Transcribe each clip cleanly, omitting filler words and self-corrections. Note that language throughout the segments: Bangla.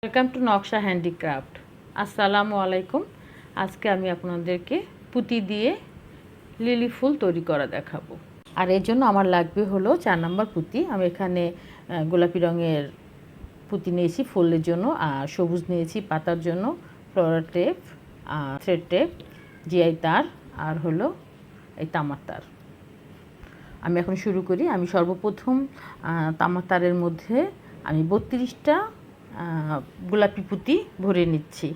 ওয়েলকাম টু নকশা হ্যান্ডিক্রাফট। আসসালামু আলাইকুম। আজকে আমি আপনাদেরকে পুঁতি দিয়ে লিলি ফুল তৈরি করা দেখাবো। আর এর জন্য আমার লাগবে হলো 4 নম্বর পুঁতি। আমি এখানে গোলাপি রঙের পুঁতি নিয়েছি ফুলের জন্য, আর সবুজ নিয়েছি পাতার জন্য, floral tape, thread tape, GI তার, আর হলো এই তামার তার। আমি এখন শুরু করি। আমি সর্বপ্রথম তামার তারের মধ্যে আমি 32টা গোলাপি পুঁতি ভরে নিচ্ছি।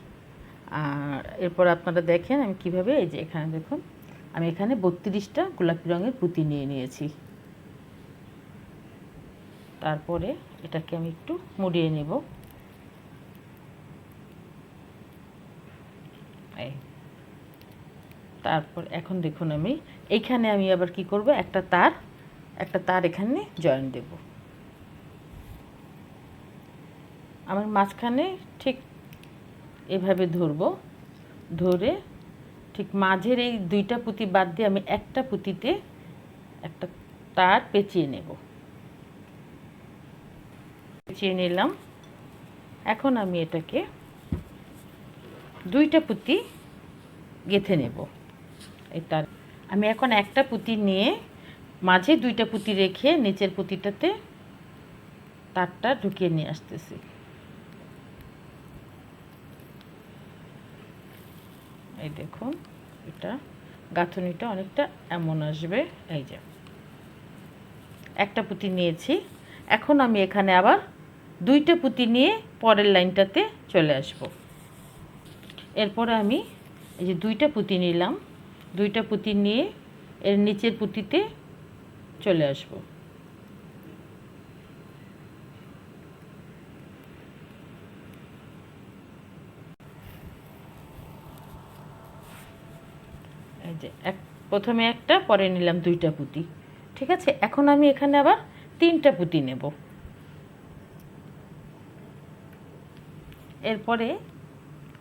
আর এরপর আপনারা দেখেন আমি কিভাবে, এই যে এখানে দেখুন আমি এখানে 32টা গোলাপি রঙের পুঁতি নিয়ে নিয়েছি। তারপরে এটাকে আমি একটু মুড়িয়ে নেব। তারপর এখন দেখুন আমি এইখানে আমি আবার কি করব, একটা তার এখানে জয়েন দেব। আমার মাঝখানে ঠিক এভাবে ধরে ঠিক মাঝের এই 2টা পুঁতি বাদ দিয়ে আমি একটা পুঁতিতে একটা তার পেঁচিয়ে নেব। পেঁচিয়ে নিলাম। এখন আমি এটাকে 2টা পুঁতি গেঁথে নেব। এই তার আমি এখন একটা পুঁতি নিয়ে মাঝে 2টা পুঁতি রেখে নিচের পুঁতিটাতে তারটা ঢুকিয়ে নিয়ে আসতেছি। এই দেখুন এটা গাঁথনিটা অনেকটা এমন আসবে। এই যে একটা পুঁতি নিয়েছি। এখন আমি এখানে আবার 2টা পুঁতি নিয়ে পরের লাইনটাতে চলে আসব। এরপরে আমি এই যে 2টা পুঁতি নিলাম, 2টা পুঁতি নিয়ে এর নিচের পুঁতিতে চলে আসব। এই যে প্রথমে একটা, পরে নিলাম 2টা পুঁতি। ঠিক আছে, এখন আমি এখানে আবার 3টা পুঁতি নেব। এরপরে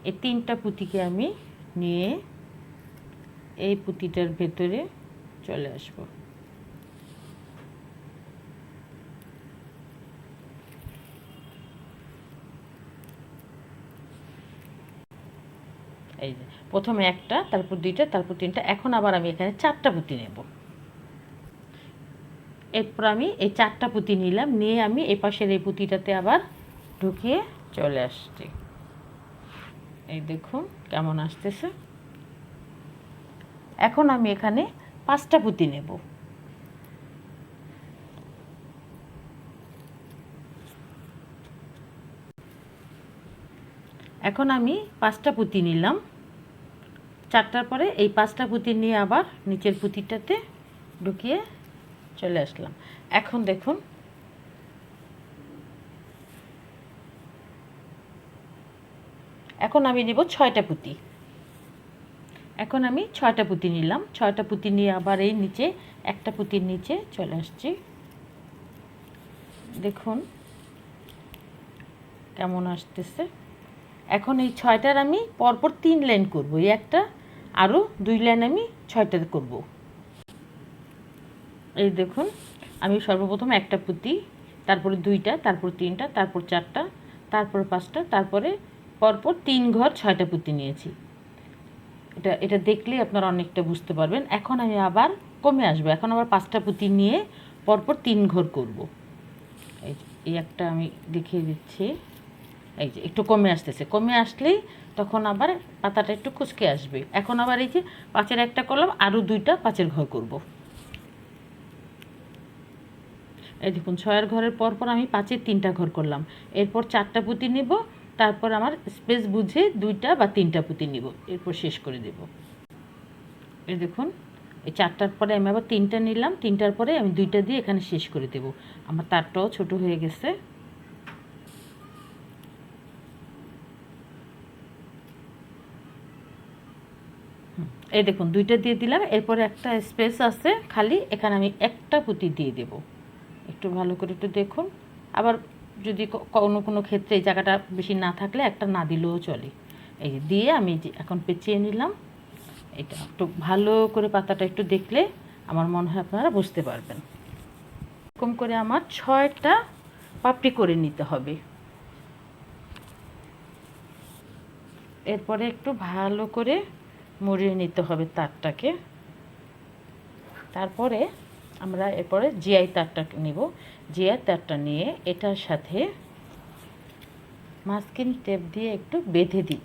এই 3টা পুঁতিকে আমি নিয়ে এই পুঁতিটার ভেতরে চলে আসব। এই যে প্রথমে একটা, তারপর 2টা, তারপর 3টা। এখন আবার আমি এখানে 4টা পুঁতি নেব। এরপর আমি এই 4টা পুঁতি নিলাম, নিয়ে আমি এই পাশের এই পুঁতিটাতে আবার ঢুকিয়ে চলে আসছি। এই দেখুন কেমন আসতেছে। এখন আমি এখানে 5টা পুঁতি নেব। এখন আমি 5টা পুঁতি নিলাম। 4টার পরে এই 5টা পুঁতি নিয়ে আবার নিচের পুঁতিটাতে ঢুকিয়ে চলে আসলাম। এখন দেখুন এখন আমি নেব 6টা পুঁতি। এখন আমি 6টা পুঁতি নিলাম। 6টা পুঁতি নিয়ে আবার এই নিচে একটা পুঁতির নিচে চলে আসছি। দেখুন কেমন আসতেছে। এখন এই 6টার আমি পরপর 3 লাইন করব। এই একটা, আরও 2 লাইন আমি 6টা করব। এই দেখুন আমি সর্বপ্রথম একটা পুঁতি, তারপরে 2টা, তারপর 3টা, তারপর 4টা, তারপর 5টা, তারপরে পরপর 3 ঘর 6টা পুঁতি নিয়েছি। এটা দেখলেই আপনারা অনেকটা বুঝতে পারবেন। এখন আমি আবার কমে আসবো। এখন আবার 5টা পুঁতি নিয়ে পরপর 3 ঘর করব। এই একটা আমি দেখিয়ে দিচ্ছি। এই যে একটু কমে আসতেছে, কমে আসলেই তখন আবার পাতাটা একটু কুঁচকে আসবে। এখন আবার এই যে 5-এর একটা করলাম, আরও 2টা 5-এর ঘর করব। এই দেখুন 6-এর ঘরের পরপর আমি 5-এর 3টা ঘর করলাম। এরপর 4টা পুঁতি নিব, তারপর আমার স্পেস বুঝে 2টা বা 3টা পুঁতি নিব, এরপর শেষ করে দেব। এই দেখুন এই 4টার পরে আমি আবার 3টা নিলাম, 3টার পরে আমি 2টা দিয়ে এখানে শেষ করে দেব। আমার তারটাও ছোট হয়ে গেছে। এই দেখুন 2টা দিয়ে দিলাম। এরপরে একটা স্পেস আছে খালি, এখানে আমি একটা পুঁতি দিয়ে দেব। একটু ভালো করে একটু দেখুন। আবার যদি কোনো ক্ষেত্রে এই জায়গাটা বেশি না থাকলে একটা না দিলেও চলে। এই যে দিয়ে আমি যে এখন পেঁচিয়ে নিলাম। এটা একটু ভালো করে পাতাটা একটু দেখলে আমার মনে হয় আপনারা বুঝতে পারবেন। এরকম করে আমার 6টা পাপড়ি করে নিতে হবে। এরপরে একটু ভালো করে মুড়িয়ে নিতে হবে তারটাকে। তারপরে আমরা এরপরে জিআই তারটা নিব। জিআই তারটা নিয়ে এটার সাথে মাস্কিং টেপ দিয়ে একটু বেঁধে দিব।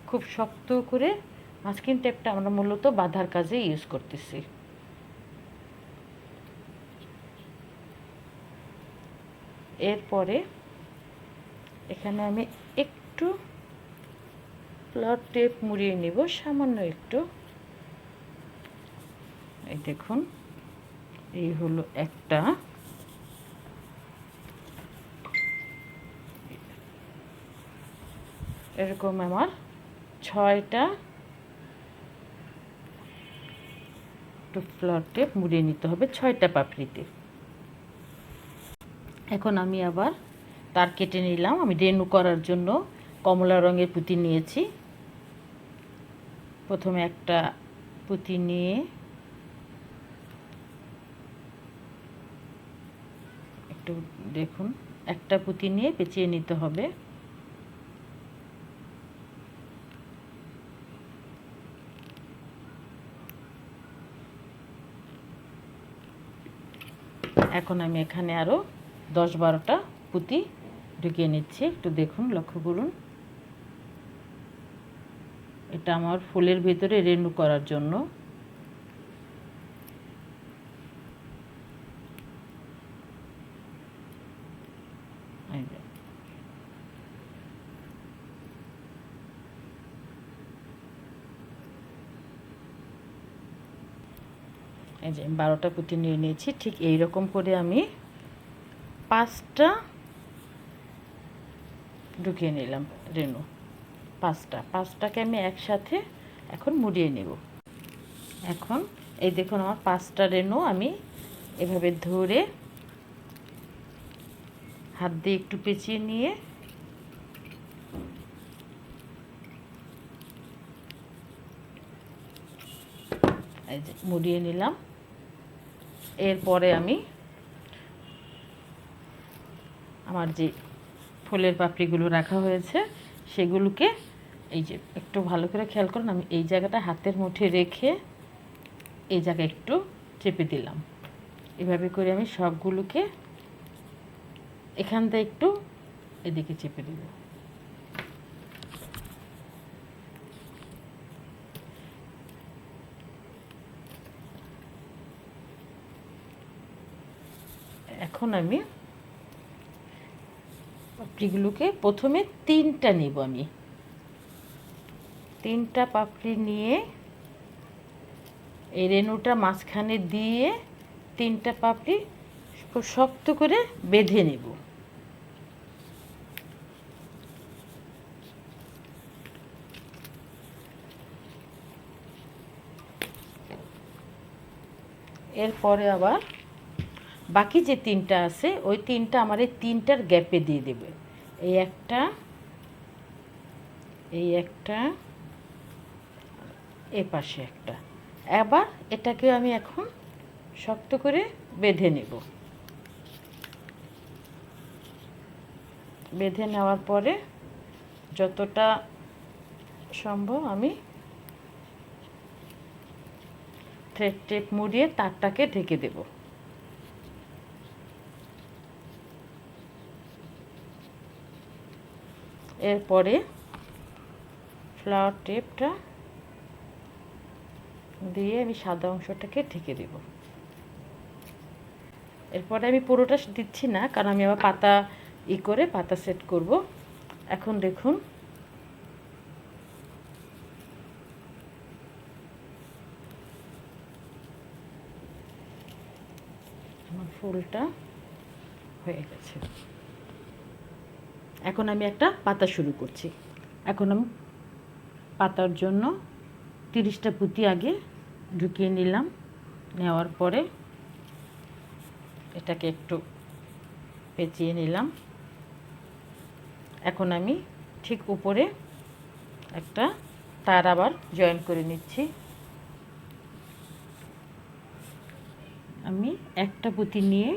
খুব শক্ত করে মাস্কিং টেপটা আমরা মূলত বাঁধার কাজে ইউজ করতেছি। এরপরে এখানে আমি একটু ফ্লাওয়ার টেপ মুড়িয়ে নিব, সামান্য একটু। এই দেখুন, এই হলো একটা। এরকম আমার 6টা ফ্লাওয়ার টেপ মুড়িয়ে নিতে হবে 6টা পাপড়িতে। এখন আমি আবার তার কেটে নিলাম। আমি রেনু করার জন্য কমলা রঙের পুঁতি নিয়েছি। প্রথমে একটা পুঁতি নিয়ে একটু দেখুন, একটা পুঁতি নিয়ে পেঁচিয়ে নিতে হবে। এখন আমি এখানে আরও 10-12টা পুঁতি ঢুকিয়ে নিচ্ছি। একটু দেখুন, লক্ষ্য করুন। এটা আমার ফুলের ভিতরে রেনু করার জন্য। এই যে 12টা পুঁতি নিয়ে নিয়েছি। ঠিক এই রকম করে আমি 5টা ঢুকিয়ে নিলাম রেনু। 5টাকে আমি একসাথে এখন মুড়িয়ে নেব। এখন এই দেখুন, আমার 5টা রেনু আমি এভাবে ধরে হাত দিয়ে একটু পেঁচিয়ে নিয়ে এই যে মুড়িয়ে নিলাম। এরপরে আমি আমার যে ফুলের পাপড়িগুলো রাখা হয়েছে সেগুলোকে এই যে একটু ভালো করে খেয়াল করুন, আমি এই জায়গাটা হাতের মুঠে রেখে এই জায়গায় একটু চেপে দিলাম। এভাবে করে আমি সবগুলোকে এখান থেকে একটু এদিকে চেপে দেব। এখন আমি পাপড়িগুলোকে প্রথমে 3টা নেব। আমি 3টা পাপড়ি নিয়ে এই রেনুটা মাঝখানে দিয়ে 3টা পাপড়ি খুব শক্ত করে বেঁধে নেব। এরপরে আবার বাকি যে 3টা আছে ওই 3টা আমার এই 3টার গ্যাপে দিয়ে দেবে। এই একটা, এই একটা, এ পাশে একটা। আবার এটাকে আমি এখন শক্ত করে বেঁধে নেব। বেঁধে নেওয়ার পরে যতটা সম্ভব আমি থ্রেড টেপ মুড়িয়ে তারটাকে ঢেকে দেব। এরপরে ফ্লাওয়ার টেপটা দিয়ে আমি সাদা অংশটাকে ঢেকে দেব। এরপরে আমি পুরোটা দিচ্ছি না, কারণ আমি আবার পাতা করে পাতা সেট করব। এখন দেখুন, আমার ফুলটা হয়ে গেছে। এখন আমি একটা পাতা শুরু করছি। এখন আমি পাতার জন্য 30টা পুঁতি আগে ঢুকিয়ে নিলাম। নেওয়ার পরে এটাকে একটু পেঁচিয়ে নিলাম। এখন আমি ঠিক উপরে একটা তার আবার জয়েন করে নিচ্ছি। আমি একটা পুঁতি নিয়ে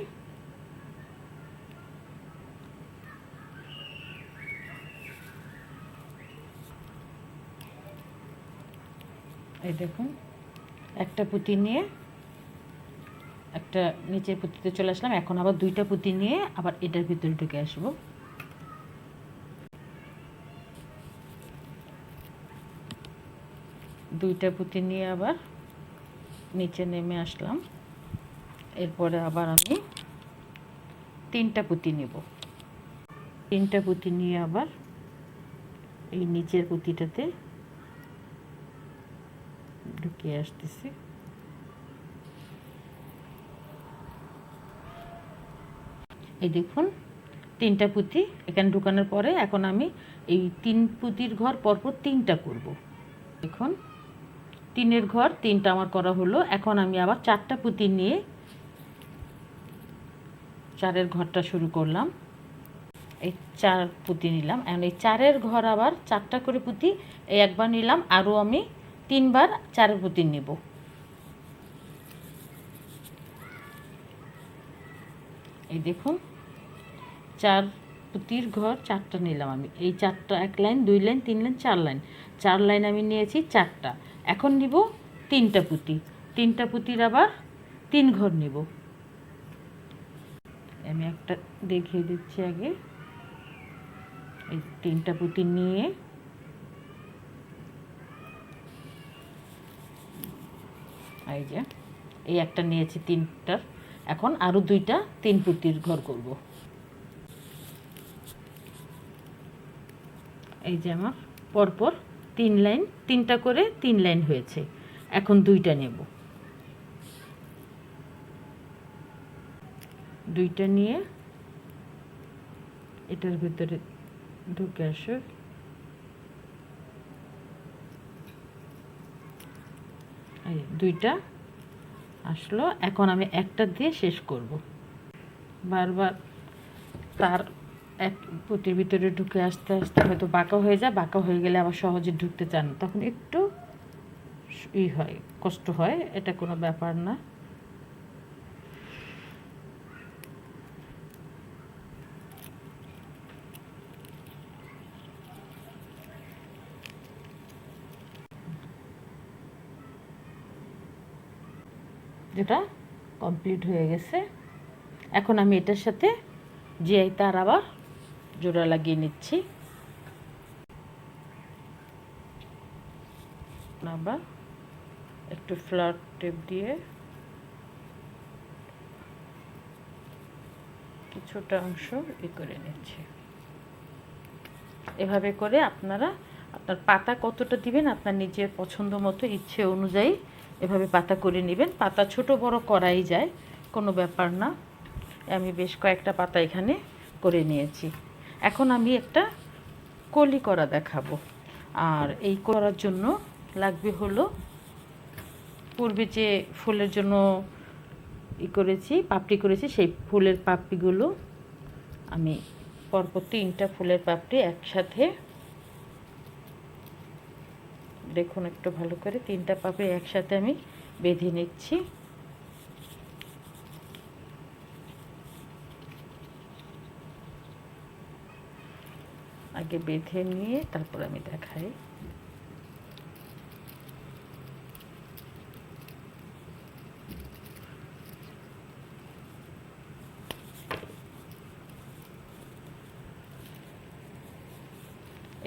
এই দেখুন একটা পুঁতি নিয়ে একটা নিচের পুঁতিতে চলে আসলাম। এখন আবার দুইটা পুঁতি নিয়ে আবার এটার ভিতরে ঢুকে আসবো। দুইটা পুঁতি নিয়ে আবার নিচে নেমে আসলাম। এরপরে আবার আমি তিনটা পুঁতি নেব। তিনটা পুঁতি নিয়ে আবার এই নিচের পুঁতিটাতে ঢুকিয়ে আসতেছি। এই দেখুন তিনটা পুঁতি এখানে ঢুকানোর পরে এখন আমি এই তিন পুঁতির ঘর পরপর তিনটা করব। দেখুন তিনের ঘর তিনটা আমার করা হলো। এখন আমি আবার চারটা পুঁতি নিয়ে চারের ঘরটা শুরু করলাম। এই চার পুঁতি নিলাম। এখন এই চারের ঘর আবার চারটা করে পুঁতি এই একবার নিলাম, আরও আমি তিনবার চারের পুঁতি নেব। এই দেখুন চার পুঁতির ঘর চারটা নিলাম আমি। এই চারটা এক লাইন, দুই লাইন, তিন লাইন, চার লাইন, চার লাইন আমি নিয়েছি চারটা। এখন নিব তিনটা পুঁতি। তিনটা পুঁতির আবার তিন ঘর নিব। আমি একটা দেখিয়ে দিচ্ছি আগে। এই তিনটা পুঁতি নিয়ে এই যে এই একটা নিয়েছি তিনটার। এখন আরও দুইটা তিন পুঁতির ঘর করব। এই যে আমার পরপর তিন লাইন, তিনটা করে তিন লাইন হয়েছে। এখন দুইটা নেব। দুইটা নিয়ে এটার ভিতরে ঢুকে আসো। এই দুইটা আসলো। এখন আমি একটা দিয়ে শেষ করব। বারবার তার এক পুঁতির ভিতরে ঢুকে আসতে আসতে হয়তো বাঁকা হয়ে যায়। বাঁকা হয়ে গেলে আবার সহজে ঢুকতে চান না, তখন একটু হয়, কষ্ট হয়। এটা কোনো ব্যাপার না। যেটা কমপ্লিট হয়ে গেছে। এখন আমি এটার সাথে জিআই তার আবার জোড়া লাগিয়ে নিচ্ছি। আবার একটু ফ্ল্যাট টেপ দিয়ে কিছুটা অংশ করে নিচ্ছি। এভাবে করে আপনারা আপনার পাতা কতটা দিবেন আপনার নিজের পছন্দ মতো, ইচ্ছে অনুযায়ী এভাবে পাতা করে নেবেন। পাতা ছোট বড় করাই যায়, কোনো ব্যাপার না। আমি বেশ কয়েকটা পাতা এখানে করে নিয়েছি। এখন আমি একটা কলি করা দেখাবো। আর এই করার জন্য লাগবে হলো, পূর্বে যে ফুলের জন্য করেছি, পাপড়ি করেছি, সেই ফুলের পাপড়িগুলো আমি পরপর তিনটা ফুলের পাপড়ি একসাথে, দেখুন একটু ভালো করে, তিনটা পাপড়ি একসাথে আমি বেঁধে নিচ্ছি। আগে বেঁধে নিয়ে তারপর আমি দেখাই।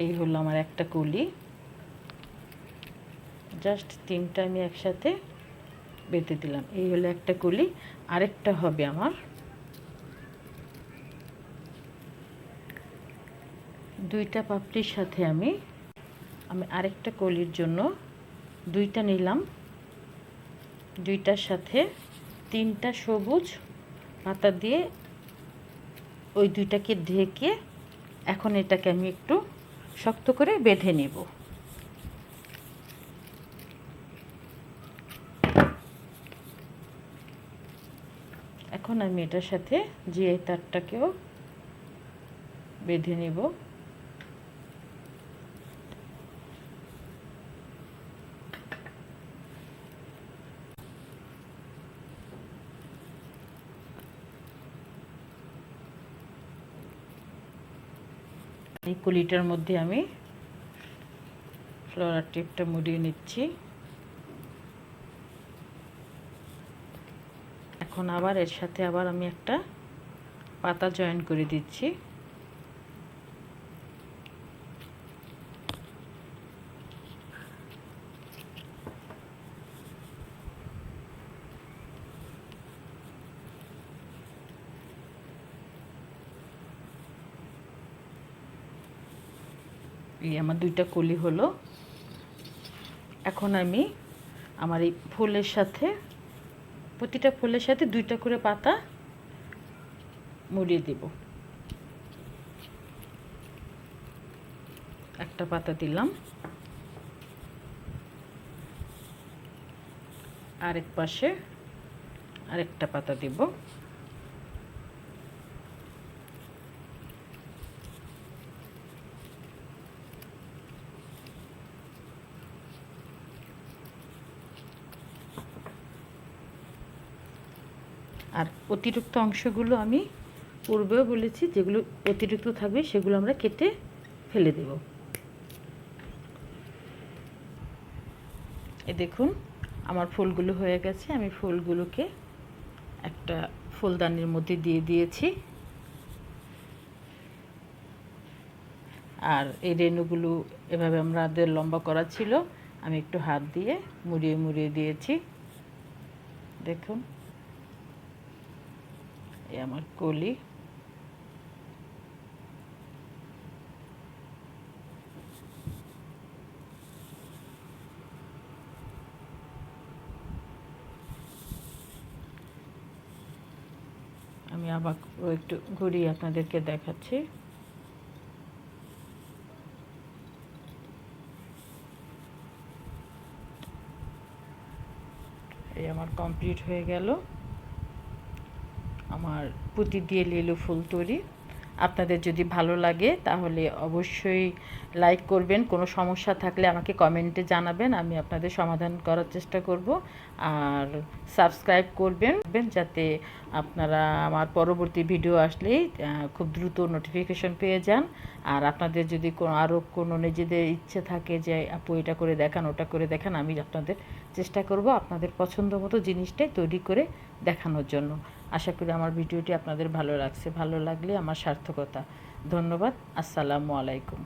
এই হলো আমার একটা কলি। জাস্ট তিনটা আমি একসাথে বেঁধে দিলাম। এই হলো একটা কলি। আরেকটা হবে আমার দুইটা পাপড়ির সাথে আমি আরেকটা কলির জন্য দুইটা নিলাম। দুইটার সাথে তিনটা সবুজ পাতা দিয়ে ওই দুইটাকে ঢেকে এখন এটাকে আমি একটু শক্ত করে বেঁধে নেব। এখন আমি এটার সাথে জিআই তারটাকেও বেঁধে নেব। এই কলিটার মধ্যে আমি ফ্লোরার টিপটা মুড়িয়ে নিচ্ছি। এখন আবার এর সাথে আবার আমি একটা পাতা জয়েন করে দিচ্ছি। এই আমার দুইটা কলি হলো। এখন আমি আমার এই ফুলের সাথে, প্রতিটা ফুলের সাথে দুইটা করে পাতা মুড়িয়ে দেব। একটা পাতা দিলাম, আরেক পাশে আরেকটা পাতা দেব। আর অতিরিক্ত অংশগুলো আমি পূর্বেও বলেছি, যেগুলো অতিরিক্ত থাকবে সেগুলো আমরা কেটে ফেলে দেব। এই দেখুন আমার ফুলগুলো হয়ে গেছে। আমি ফুলগুলোকে একটা ফুলদানির মধ্যে দিয়ে দিয়েছি। আর এই রেণুগুলো এভাবে আমাদের লম্বা করা ছিল, আমি একটু হাত দিয়ে মুড়িয়ে মুড়িয়ে দিয়েছি। দেখুন এই আমার কলি। আমি আবার একটু ঘুরিয়ে আপনাদেরকে দেখাচ্ছি। এই আমার কমপ্লিট হয়ে গেল আমার পুঁতি দিয়ে লিলি ফুল তৈরি। আপনাদের যদি ভালো লাগে তাহলে অবশ্যই লাইক করবেন। কোনো সমস্যা থাকলে আমাকে কমেন্টে জানাবেন, আমি আপনাদের সমাধান করার চেষ্টা করব। আর সাবস্ক্রাইব করবেন যাতে আপনারা আমার পরবর্তী ভিডিও আসলেই খুব দ্রুত নোটিফিকেশন পেয়ে যান। আর আপনাদের যদি আরও কোনো নিজেদের ইচ্ছে থাকে যে আপু এটা করে দেখান, ওটা করে দেখান, আমি আপনাদের চেষ্টা করব আপনাদের পছন্দ মতো জিনিসটাই তৈরি করে দেখানোর জন্য। আশা করি আমার ভিডিওটি আপনাদের ভালো লাগছে। ভালো লাগলে আমার সার্থকতা। ধন্যবাদ। আসসালামু আলাইকুম।